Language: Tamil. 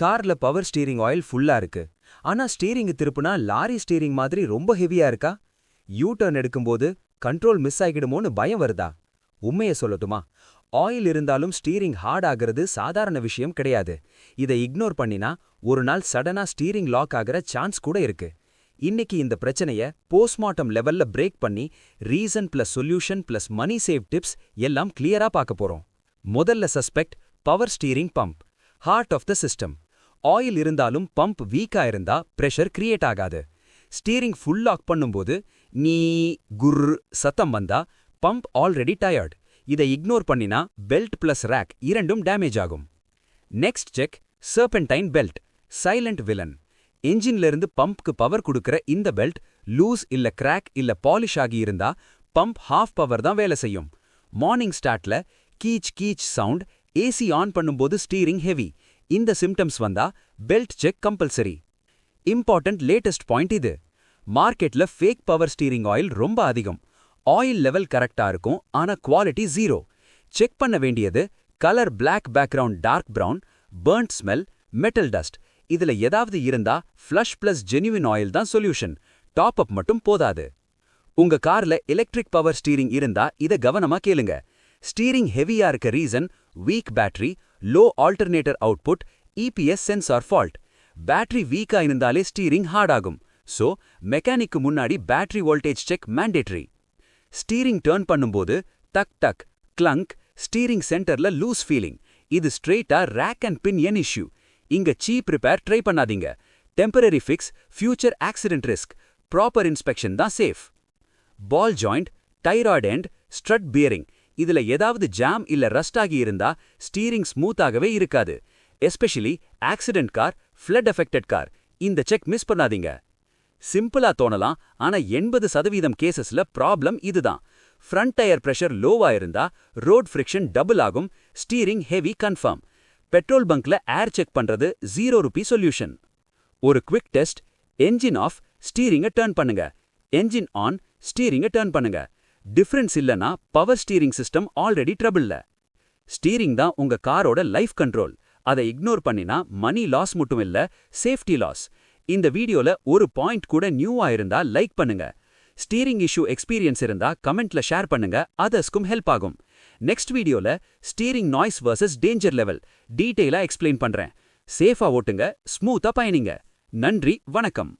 கார்ல பவர் ஸ்டீரிங் ஆயில் ஃபுல்லா இருக்கு. ஆனா ஸ்டீரிங் திருப்புனா லாரி ஸ்டீரிங் மாதிரி ரொம்ப ஹெவியா இருக்கா? யூ டர்ன் எடுக்கும்போது கண்ட்ரோல் மிஸ் ஆகிடுமோன்னு பயம் வருதா? உண்மைய சொல்லட்டுமா? ஆயில் இருந்தாலும் ஸ்டீரிங் ஹார்ட் ஆகிறது சாதாரண விஷயம் கிடையாது. இதை இக்னோர் பண்ணினா ஒரு நாள் சடனா ஸ்டீரிங் லாக் ஆகிற சான்ஸ் கூட இருக்கு. இன்னைக்கு இந்த பிரச்சனைய போஸ்ட்மார்ட்டம் லெவல்ல பிரேக் பண்ணி reason plus solution plus money save tips எல்லாம் கிளியரா பார்க்க போறோம். முதல்ல suspect power steering pump, heart of the system. Oil இருந்தாலும் பம்ப் வீக்கா இருந்தா பிரஷர் கிரியேட் ஆகாது. ஸ்டீரிங் ஃபுல் லாக் பண்ணும்போது நீ குர் சத்தம் வந்தா பம்ப் ஆல்ரெடி டயர்ட். இதை இக்னோர் பண்ணினா பெல்ட் பிளஸ் ரேக் இரண்டும் டேமேஜ் ஆகும். Next check serpentine belt, silent villain. என்ஜின்ல இருந்து பம்ப்க்கு பவர் கொடுக்கிற இந்த பெல்ட் லூஸ் இல்ல கிராக் இல்ல பாலிஷ் ஆகி இருந்தா பம்ப் ஹாஃப் பவர் தான் வேலை செய்யும். மார்னிங் ஸ்டார்ட்ல கீச் கீச் சவுண்ட், ஏசி ஆன் பண்ணும்போது ஸ்டீரிங் ஹெவி. இந்த சிம்டம்ஸ் வந்தா belt check compulsory. Important latest point இது. மார்க்கெட்ல ஃபேக் பவர் ஸ்டீரிங் ஆயில் ரொம்ப அதிகம். ஆயில் லெவல் கரெக்டா இருக்கும், ஆனா குவாலிட்டி ஜீரோ. செக் பண்ண வேண்டியது colour black background dark brown, burnt smell, metal dust. இதுல ஏதாவது இருந்தா ஃப்ளஷ் பிளஸ் ஜென்யூன் ஆயில் தான் சொல்யூஷன். டாப் அப் மட்டும் போதாது. உங்க கார்ல எலக்ட்ரிக் பவர் ஸ்டீரிங் இருந்தா இத கவனமா கேளுங்க. ஸ்டீரிங் ஹெவியா இருக்க reason weak battery, low alternator output, EPS sensor fault. Battery வீக்கா இருந்தாலே ஸ்டீரிங் ஹார்ட் ஆகும். சோ மெக்கானிக்கு முன்னாடி battery voltage check mandatory. Steering turn பண்ணும்போது டக் டக் கிளங்க், ஸ்டீரிங் சென்டர்ல லூஸ் ஃபீலிங். இது ஸ்ட்ரெயிட்டா rack and pinion issue. இங்க சீப் ரிப்பேர் ட்ரை பண்ணாதீங்க. Temporary fix, future accident risk. Proper inspection தான் safe. Ball joint, tie rod end, strut bearing. இதுல ஏதாவது ஜாம் இல்ல ரஸ்ட் ஆகி இருந்தா ஸ்டீரிங் ஸ்மூத்தாகவே இருக்காது. Especially accident car, flood affected car. இந்த செக் மிஸ் பண்ணாதீங்க. சிம்பிளா தோணலாம், ஆனா 80% கேசஸ்ல ப்ராப்ளம் இதுதான். ஃப்ரண்ட் டயர் பிரஷர் லோவா இருந்தா ரோட் ஃப்ரிக்ஷன் டபுள் ஆகும், ஸ்டீரிங் ஹெவி கன்ஃபார்ம். பெட்ரோல் பங்க்ல ஏர் செக் பண்றது ₹0 சொல்யூஷன். ஒரு குவிக் டெஸ்ட். என்ஜின் ஆஃப், ஸ்டீரிங்க டர்ன் பண்ணுங்க. என்ஜின் ஆன், ஸ்டீரிங்க டர்ன் பண்ணுங்க. டிஃபரன்ஸ் இல்லனா பவர் ஸ்டீரிங் சிஸ்டம் ஆல்ரெடி ட்ரபிள்ல. ஸ்டீரிங் தான் உங்க காரோட லைஃப் கண்ட்ரோல். அதை இக்னோர் பண்ணினா மணி லாஸ் மட்டும் இல்ல, சேஃப்டி லாஸ். இந்த வீடியோல ஒரு பாயிண்ட் கூட நியூவா இருந்தா லைக் பண்ணுங்க. ஸ்டீரிங் இஷ்யூ எக்ஸ்பீரியன்ஸ் இருந்தா கமெண்ட்ல ஷேர் பண்ணுங்க, அதர்ஸ்க்கும் ஹெல்ப் ஆகும். நெக்ஸ்ட் வீடியோல steering noise versus danger level டீடைலா எக்ஸ்பிளைன் பண்றேன். சேஃபா ஓட்டுங்க, ஸ்மூத்தா பயணிங்க. நன்றி, வணக்கம்.